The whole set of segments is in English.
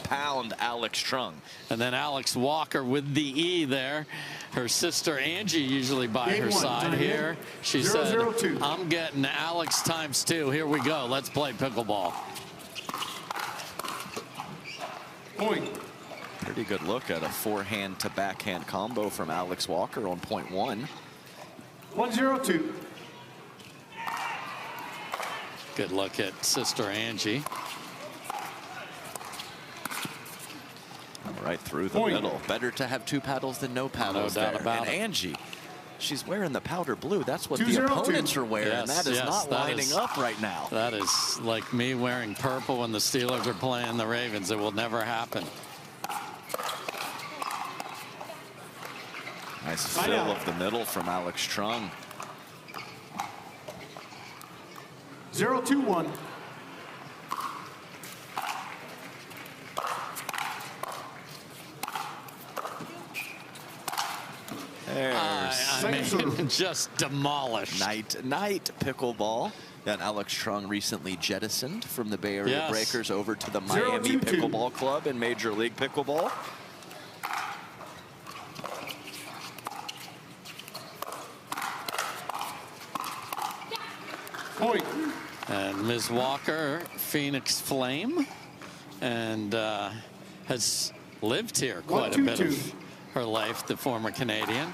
pound Alex Truong. And then Alex Walker with the E there. Her sister Angie usually by her side here. She said, I'm getting Alex ×2. Here we go. Let's play pickleball. Point. Pretty good look at a forehand to backhand combo from Alex Walker on point 1. 1-0-2. Good look at sister Angie. Right through the middle. Better to have 2 paddles than no paddles. No doubt there. about and it. Angie, she's wearing the powder blue. That's what the opponents are wearing. Yes, that is not lining up right now. That is like me wearing purple when the Steelers are playing the Ravens. It will never happen. Nice fill of the middle from Alex Truong. 0-2-1. I mean, just demolished. Night pickleball. That Alex Truong recently jettisoned from the Bay Area Breakers over to the Miami Pickleball Club in Major League Pickleball. Point. And Ms. Walker, Phoenix Flame, and has lived here quite a bit of her life, the former Canadian.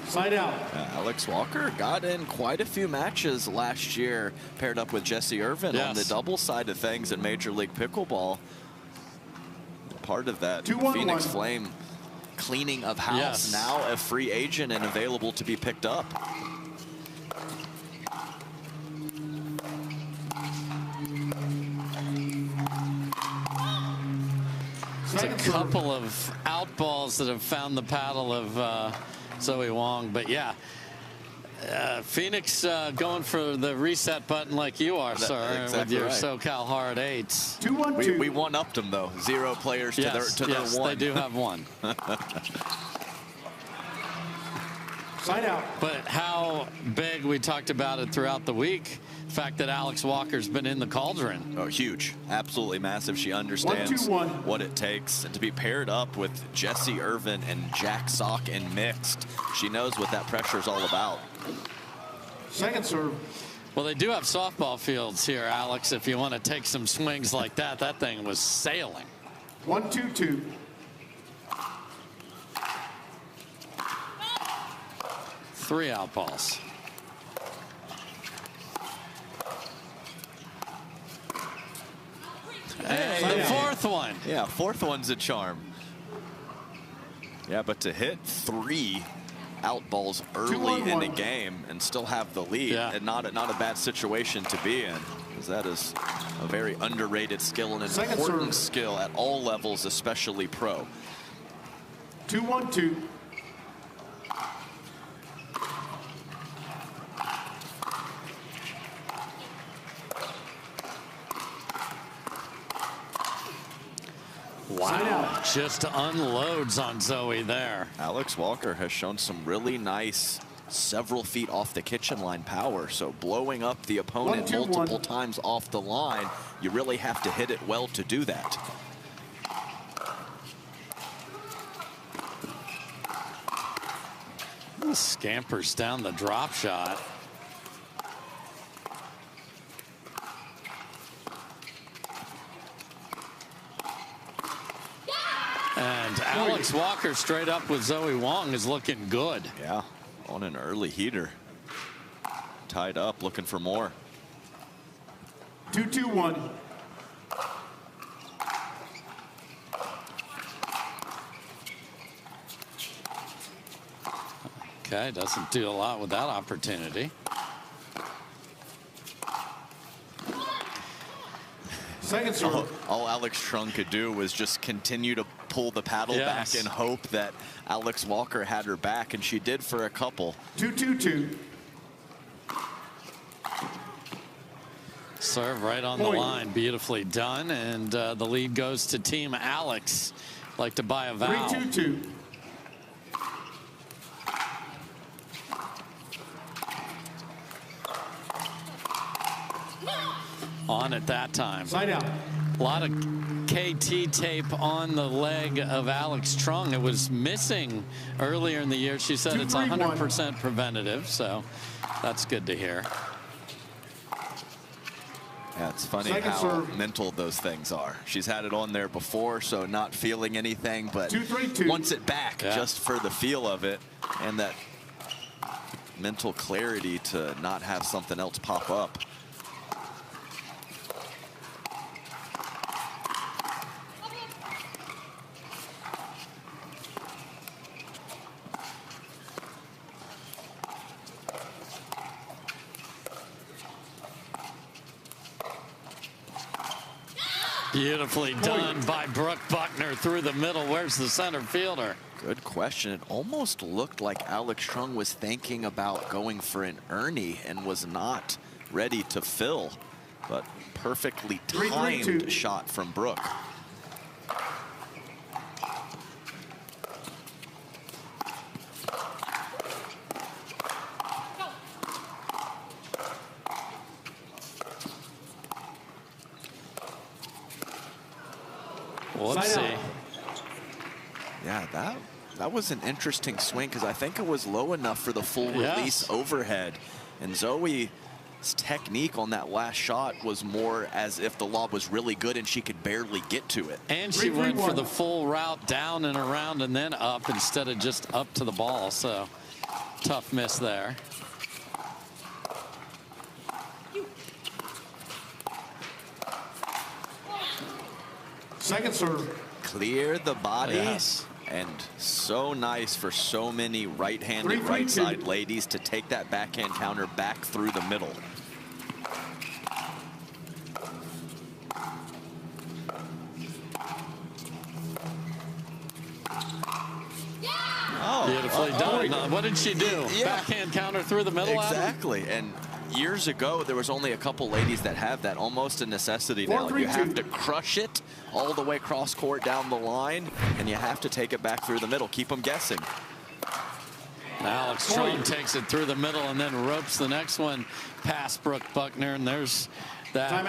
Side out. Alex Walker got in quite a few matches last year, paired up with Jesse Irvin on the double side of things in Major League Pickleball. Part of that Phoenix Flame cleaning of house, now a free agent and available to be picked up. It's a couple of out balls that have found the paddle of Zoe Wang, but yeah, Phoenix going for the reset button like you are, sir, with your SoCal hard 8s. 2-1-2. We one-upped them though. 0 players to their 1. They do have 1. Side out. But how big, we talked about it throughout the week, the fact that Alex Walker's been in the cauldron. Oh, huge. Absolutely massive. She understands what it takes. And to be paired up with Jesse Irvin and Jack Sock in mixed, she knows what that pressure is all about. Second serve. Well, they do have softball fields here, Alex. If you want to take some swings like that, that thing was sailing. 1-2-2. Three out balls. Hey, the fourth one. Yeah, fourth one's a charm. Yeah, but to hit 3 out balls early in the game and still have the lead, and not a bad situation to be in, because that is a very underrated skill and an important skill at all levels, especially pro. 2-1-2. Wow, just unloads on Zoe there. Alex Walker has shown some really nice several feet off the kitchen line power, so blowing up the opponent multiple times off the line, you really have to hit it well to do that. Scampers down the drop shot. And Alex Walker straight up with Zoe Wang is looking good. Yeah, on an early heater. Tied up, looking for more. 2-2-1. Okay, doesn't do a lot with that opportunity. Second serve. All Alex Truong could do was just continue to pull the paddle back and hope that Alex Walker had her back, and she did for a couple. 2-2-2. Serve right on the line, beautifully done, and the lead goes to Team Alex. Like to buy a vowel. 3-2-2. on at that time. Side out. A lot of KT tape on the leg of Alex Truong. It was missing earlier in the year. She said it's 100% preventative, so that's good to hear. Yeah, it's funny how mental those things are. She's had it on there before, so not feeling anything, but wants it back just for the feel of it and that mental clarity to not have something else pop up. Beautifully done by Brooke Buckner through the middle. Where's the center fielder? Good question. It almost looked like Alex Truong was thinking about going for an Ernie and was not ready to fill, but perfectly timed shot from Brooke. Let's see. Yeah, that was an interesting swing because I think it was low enough for the full release overhead. And Zoe's technique on that last shot was more as if the lob was really good and she could barely get to it. And she went for the full route down and around and then up instead of just up to the ball. So tough miss there. Second serve. Clear the body. Yes. And so nice for so many right-handed right side ladies to take that backhand counter back through the middle. Beautifully done. What did she do? Backhand counter through the middle? Exactly. And years ago, there was only a couple ladies that have that, almost a necessity now. You have to crush it all the way cross court down the line, and you have to take it back through the middle. Keep them guessing. Alex Truong takes it through the middle and then ropes the next one past Brooke Buckner, and there's that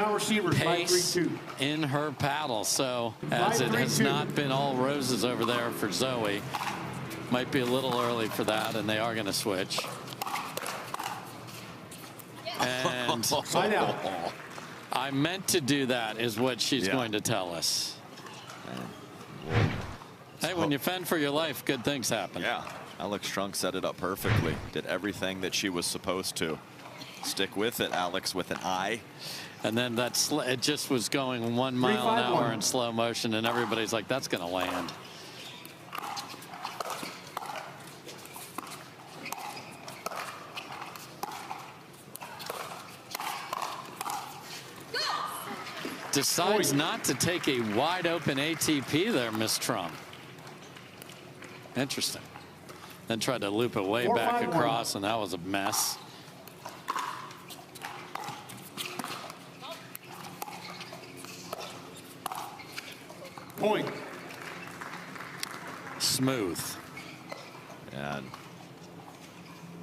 pace in her paddle. So as it has not been all roses over there for Zoe, might be a little early for that, and they are going to switch. And I meant to do that is what she's going to tell us. Hey, when you fend for your life, good things happen. Yeah, Alex Truong set it up perfectly. Did everything that she was supposed to. Stick with it, Alex, with an eye. And then it just was going 1 mile an hour in slow motion, and everybody's like, that's going to land. Decides not to take a wide open ATP there, Miss Truong. Interesting. Then tried to loop it way back across, and that was a mess. Point. Smooth. And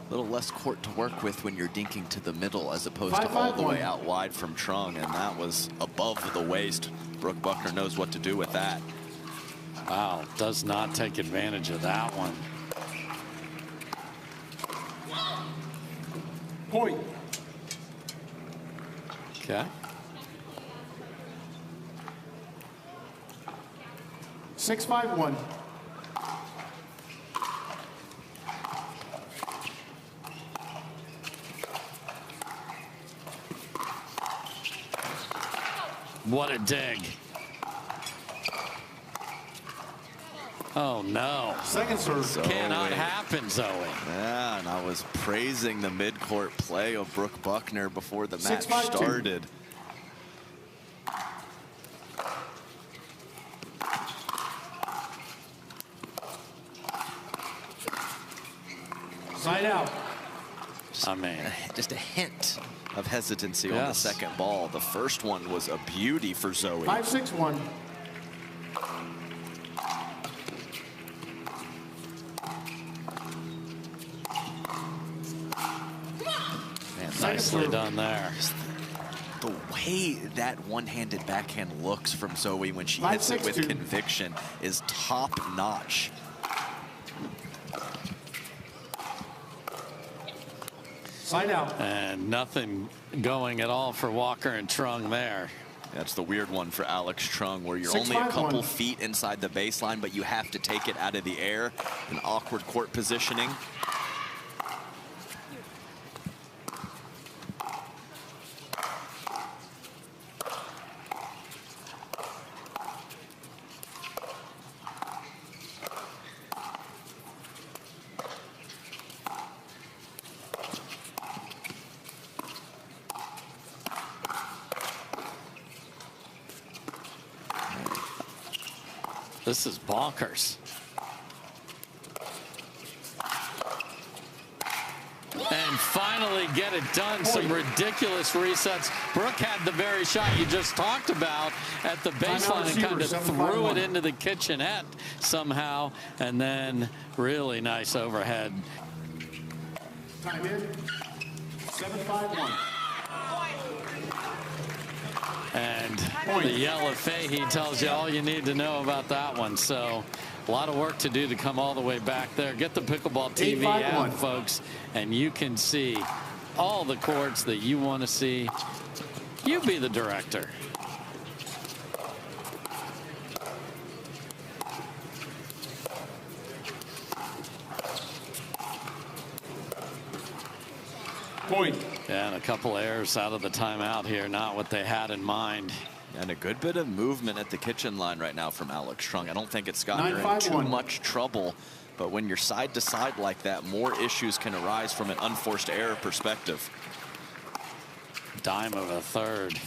a little less court to work with when you're dinking to the middle as opposed to all the way out wide from Truong, and that was above the waist. Brooke Buckner knows what to do with that. Wow, does not take advantage of that one. Point. Okay. 6-5-1. What a dig. Oh, no. Second serve. Cannot happen, Zoe. Yeah, and I was praising the mid-court play of Brooke Buckner before the match started. Side out. I mean, just a hint of hesitancy on the second ball. The first one was a beauty for Zoe. 5-6-1. Nicely done there. the way that one-handed backhand looks from Zoe when she hits it with conviction is top-notch. Side out. And nothing going at all for Walker and Truong there. That's the weird one for Alex Truong, where you're only a couple feet inside the baseline, but you have to take it out of the air. An awkward court positioning. This is bonkers. And finally get it done. Some ridiculous resets. Brooke had the very shot you just talked about at the baseline and kind of threw it into the kitchenette somehow. And then really nice overhead. Time in. 7-5-1. And the yell of Fahey tells you all you need to know about that one. So a lot of work to do to come all the way back there. Get the Pickleball TV app, folks, and you can see all the courts that you want to see. You be the director. Point. Yeah, and a couple errors out of the timeout here, not what they had in mind. And a good bit of movement at the kitchen line right now from Alex Truong. I don't think it's gotten her in too much trouble, but when you're side to side like that, more issues can arise from an unforced error perspective. Dime of a third.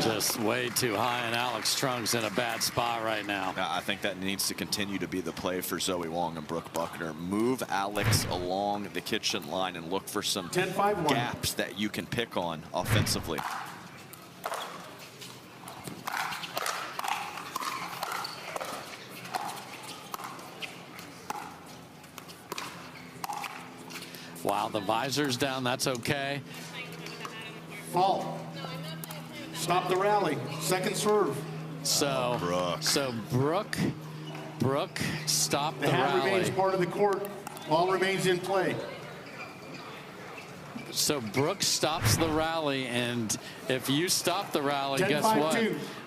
Just way too high, and Alex Truong's in a bad spot right now. I think that needs to continue to be the play for Zoe Wang and Brooke Buckner. Move Alex along the kitchen line and look for some gaps that you can pick on offensively. Wow, the visor's down. That's okay. Fault. Stop the rally. Second serve. So Brooke stopped the rally. The hat remains part of the court. Ball remains in play. So Brooke stops the rally, and if you stop the rally, guess what?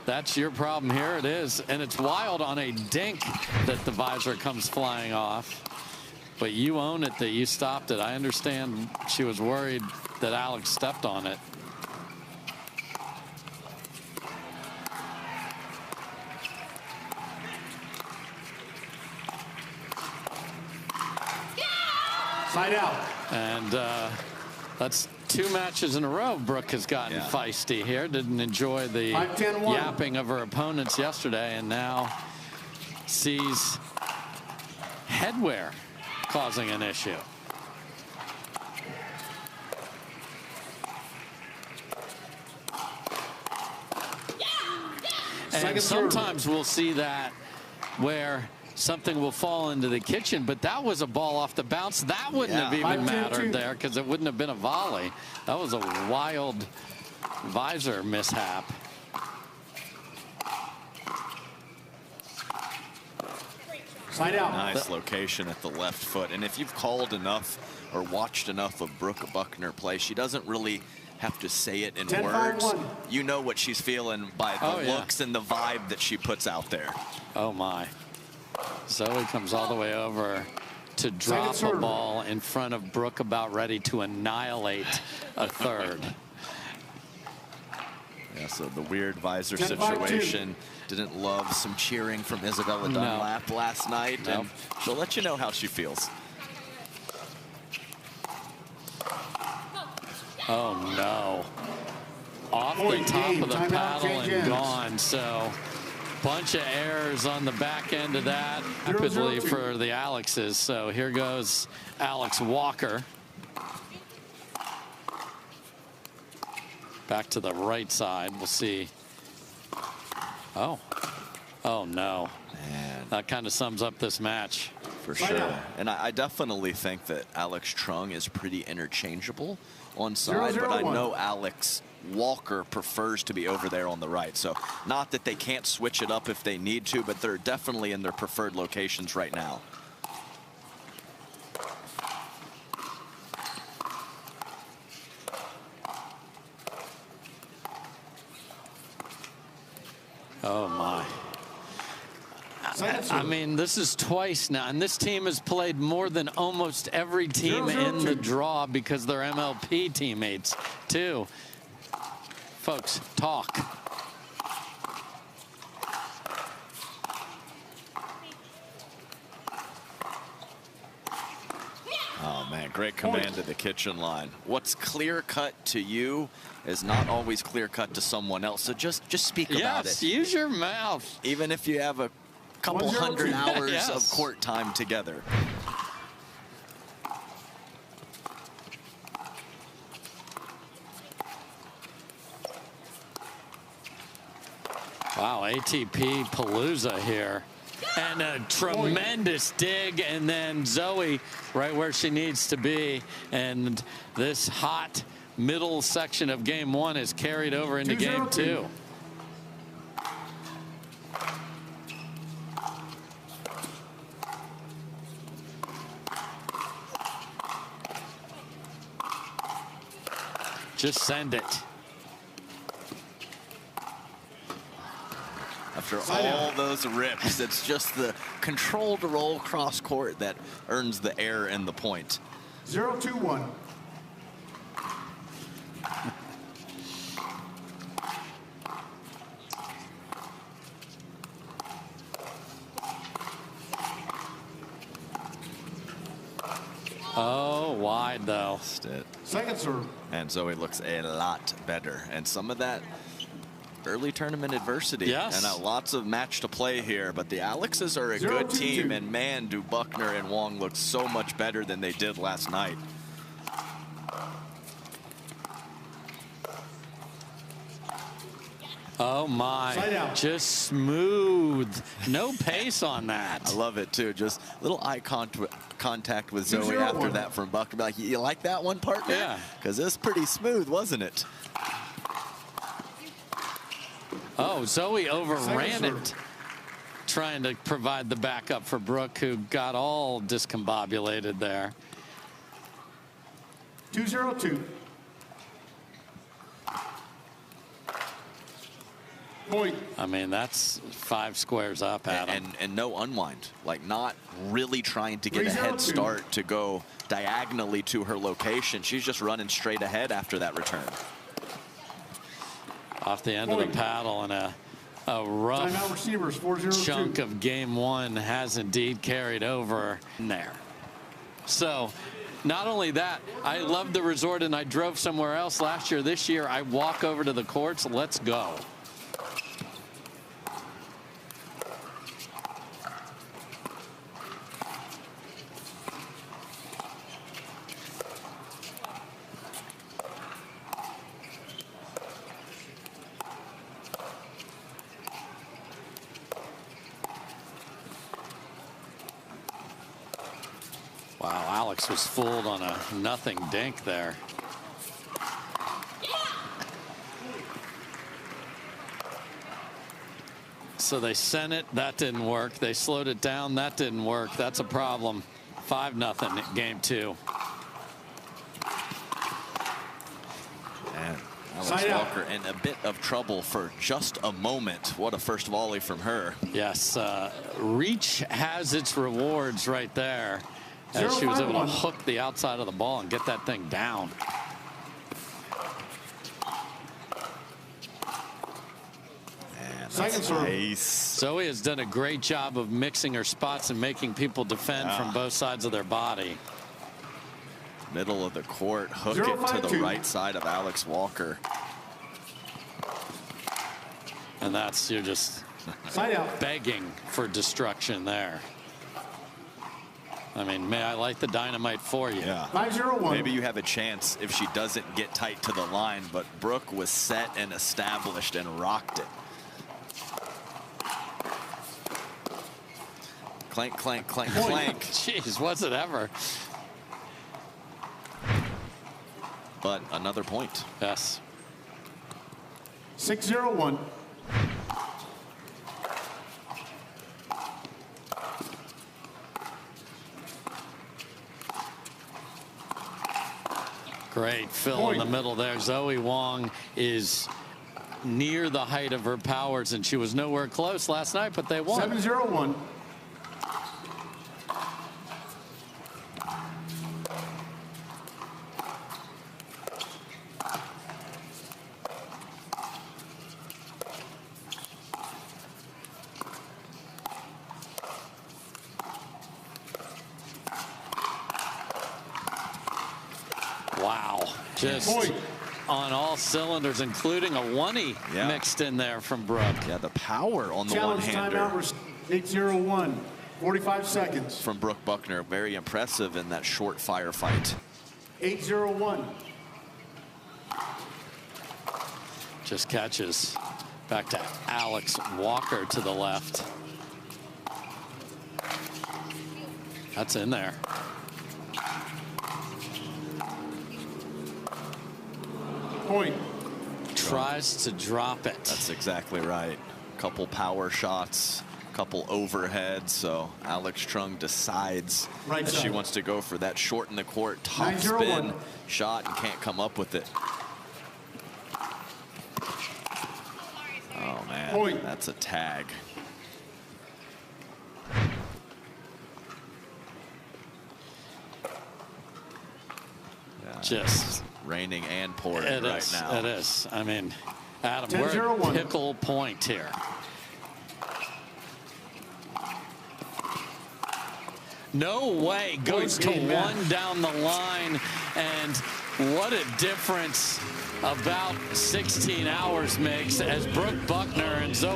That's your problem. Here it is, and it's wild on a dink that the visor comes flying off. But you own it that you stopped it. I understand she was worried that Alex stepped on it. Side out. And that's 2 matches in a row. Brooke has gotten feisty here. Didn't enjoy the yapping of her opponents yesterday, and now sees Headwear causing an issue. And sometimes we'll see that where something will fall into the kitchen, but that was a ball off the bounce. That wouldn't have even mattered there because it wouldn't have been a volley. That was a wild visor mishap. Side out. Nice location at the left foot. And if you've called enough or watched enough of Brooke Buckner play, she doesn't really have to say it in words. You know what she's feeling by the looks and the vibe that she puts out there. Oh my. Zoe comes all the way over to drop a ball in front of Brooke, about ready to annihilate a third. Yeah, so the weird visor situation. Didn't love some cheering from Isabella Dunlap last night. And she'll let you know how she feels. Oh no. Off the top of the paddle and gone. So bunch of errors on the back end of that rapidly for the Alexes. So here goes Alex Walker. Back to the right side. We'll see. Oh no. Man, that kind of sums up this match. For sure. And I definitely think that Alex Truong is pretty interchangeable on side, but I know Alex Walker prefers to be over there on the right. So not that they can't switch it up if they need to, but they're definitely in their preferred locations right now. Oh, my. I mean, this is twice now, and this team has played more than almost every team in the draw because they're MLP teammates, too. Folks, talk. Oh, man, great command to the kitchen line. What's clear-cut to you is not always clear-cut to someone else, so just speak about it. Yes, use your mouth. Even if you have a couple hundred hours yes. of court time together. Wow, ATP Palooza here. And a tremendous dig, and then Zoe right where she needs to be. And this hot middle section of game one is carried over into game two. Just send it. After all those rips, it's just the controlled roll cross court that earns the air and the point. 0-2-1. Oh, wide though. That's it. Second serve. And Zoe looks a lot better. And some of that early tournament adversity. Yes. And lots of match to play here. But the Alexes are a good team. And man, do Buckner and Wang look so much better than they did last night. Oh my, just smooth. No pace on that. I love it too. Just little eye contact with Zoe after that from Buckner. Like, you like that one, partner? Yeah. Because it's pretty smooth, wasn't it? Oh, Zoe overran it, trying to provide the backup for Brooke, who got all discombobulated there. 2-0-2. Point. I mean, that's 5 squares up, Adam. And no unwind. Like, not really trying to get a head start to go diagonally to her location. She's just running straight ahead after that return. Off the end of the paddle, and a rough receivers, 4-0-2. chunk of game one has indeed carried over in there. So not only that, I love the resort, and I drove somewhere else last year. This year, I walk over to the courts. Let's go. Wow, Alex was fooled on a nothing dink there. So they sent it. That didn't work. They slowed it down. That didn't work. That's a problem. 5-0 game two. And Alex Walker in a bit of trouble for just a moment. What a first volley from her. Yes, reach has its rewards right there. As she was able to hook the outside of the ball and get that thing down. Second serve. Zoe has done a great job of mixing her spots and making people defend from both sides of their body. Middle of the court, hook it to the right side of Alex Walker. And that's, you're just begging for destruction there. I mean, may I light the dynamite for you? Yeah. 5-0-1. Maybe you have a chance if she doesn't get tight to the line, but Brooke was set and established and rocked it. Clank, clank, clank, Point. clank. Jeez, was it ever? But another point. Yes. 6-0-1. Great fill Point. in the middle there. Zoe Wang is near the height of her powers, and she was nowhere close last night, but they won. 7-0-1. Wow. Just Point. on all cylinders, including a one-y mixed in there from Brooke. Yeah, the power on the Challenge one-hander. timeout. 8-0-1. 45 seconds. From Brooke Buckner. Very impressive in that short firefight. 8-0-1. Just catches back to Alex Walker to the left. That's in there. Point. Tries to drop it. That's exactly right. Couple power shots, couple overheads. So Alex Truong decides Right that she side. wants to go for that short in the court, top 9-0-1. spin shot, and can't come up with it. Oh, man. Point. That's a tag. Just Raining and pouring it right is. now. It is. I mean, Adam, 10-0-1. we're at pickle point here. No way. Goes to Point game, one down the line, and what a difference about 16 hours makes as Brooke Buckner and Zoe